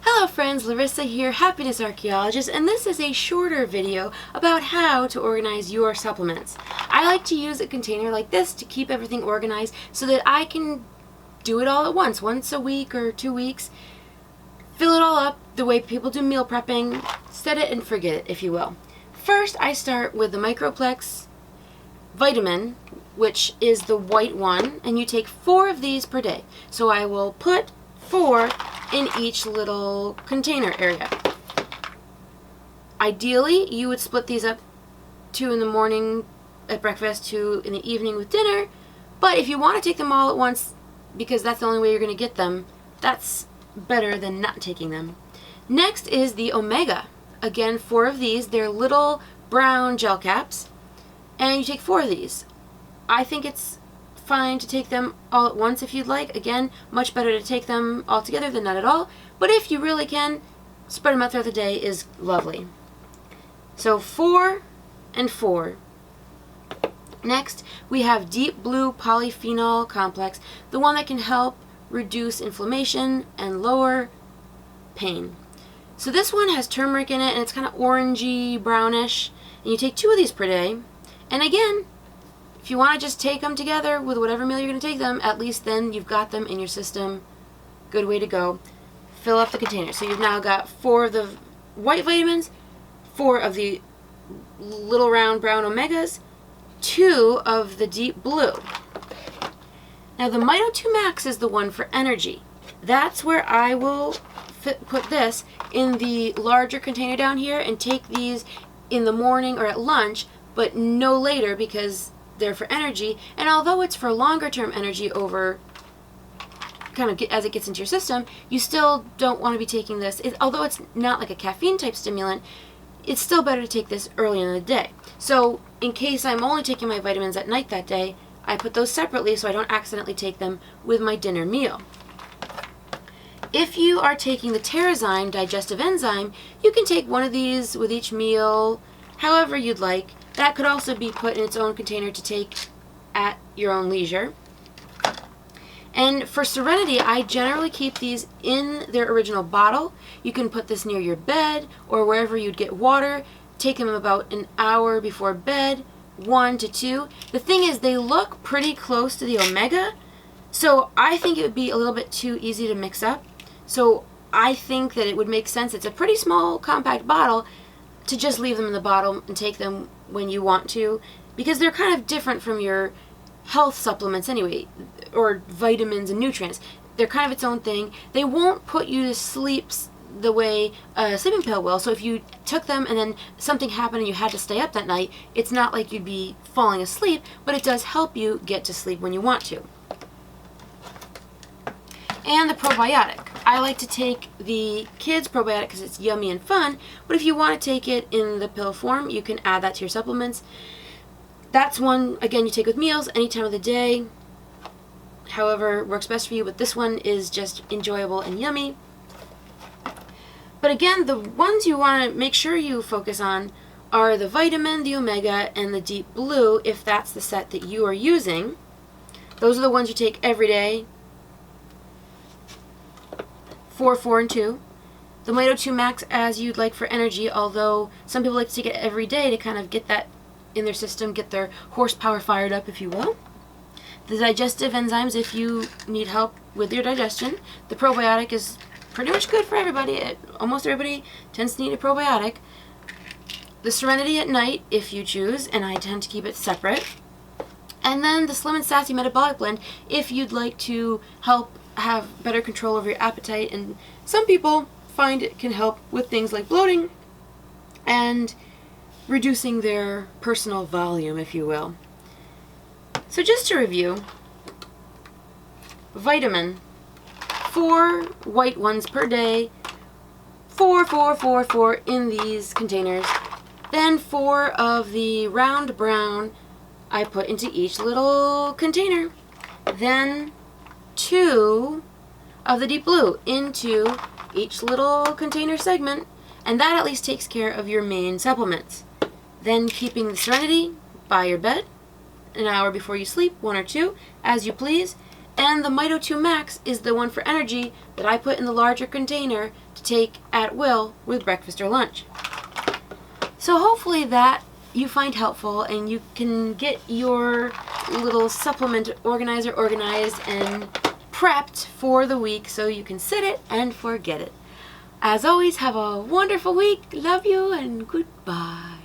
Hello friends, Larysa here, Happiness Archaeologist, and this is a shorter video about how to organize your supplements. I like to use a container like this to keep everything organized so that I can do it all at once a week or 2 weeks, fill it all up the way people do meal prepping, set it and forget it, if you will. First, I start with the Microplex vitamin, which is the white one, and you take 4 of these per day. So I will put 4 in each little container area. Ideally, you would split these up, 2 in the morning at breakfast, 2 in the evening with dinner, but if you want to take them all at once, because that's the only way you're going to get them, that's better than not taking them. Next is the Omega. Again, 4 of these. They're little brown gel caps, and you take 4 of these. I think it's fine to take them all at once if you'd like. Again, much better to take them all together than not at all. But if you really can, spread them out throughout the day is lovely. So 4 and 4. Next, we have Deep Blue Polyphenol Complex, the one that can help reduce inflammation and lower pain. So this one has turmeric in it, and it's kind of orangey, brownish. And you take 2 of these per day. And again, if you want to just take them together with whatever meal you're going to take them, at least then you've got them in your system. Good way to go. Fill up the container. So you've now got 4 of the white vitamins, 4 of the little round brown omegas, 2 of the deep blue. Now the Mito 2 Max is the one for energy. That's where I will put this in the larger container down here and take these in the morning or at lunch, but no later because they're for energy. And although it's for longer term energy over kind of as it gets into your system, you still don't want to be taking this. Although it's not like a caffeine type stimulant, it's still better to take this early in the day. So in case I'm only taking my vitamins at night that day, I put those separately so I don't accidentally take them with my dinner meal. If you are taking the Terrazyme digestive enzyme, you can take 1 of these with each meal, however you'd like. That could also be put in its own container to take at your own leisure. And for Serenity, I generally keep these in their original bottle. You can put this near your bed or wherever you'd get water. Take them about an hour before bed, 1 to 2. The thing is, they look pretty close to the Omega, so I think it would be a little bit too easy to mix up. So I think that it would make sense, it's a pretty small compact bottle, to just leave them in the bottle and take them when you want to, because they're kind of different from your health supplements anyway, or vitamins and nutrients. They're kind of its own thing. They won't put you to sleep the way a sleeping pill will, so if you took them and then something happened and you had to stay up that night, it's not like you'd be falling asleep, but it does help you get to sleep when you want to. And the probiotic. I like to take the kids probiotic because it's yummy and fun, but if you want to take it in the pill form, you can add that to your supplements. That's one, again, you take with meals any time of the day, however works best for you, but this one is just enjoyable and yummy. But again, the ones you want to make sure you focus on are the vitamin, the omega, and the deep blue, if that's the set that you are using. Those are the ones you take every day. 4, 4, and 2. The Mito 2 Max as you'd like for energy, although some people like to take it every day to kind of get that in their system, get their horsepower fired up, if you will. The digestive enzymes if you need help with your digestion. The probiotic is pretty much good for everybody. Almost everybody tends to need a probiotic. The Serenity at night if you choose, and I tend to keep it separate. And then the Slim and Sassy Metabolic Blend if you'd like to help have better control over your appetite, and some people find it can help with things like bloating and reducing their personal volume, if you will. So just to review, vitamin, 4 white ones per day, 4, 4, 4, 4 in these containers, then 4 of the round brown I put into each little container, then 2 of the deep blue into each little container segment, and that at least takes care of your main supplements. Then keeping the Serenity by your bed an hour before you sleep, 1 or 2, as you please, And the Mito 2 Max is the one for energy that I put in the larger container to take at will with breakfast or lunch. So hopefully that you find helpful and you can get your little supplement organizer organized and prepped for the week so you can set it and forget it. As always, have a wonderful week. Love you and goodbye.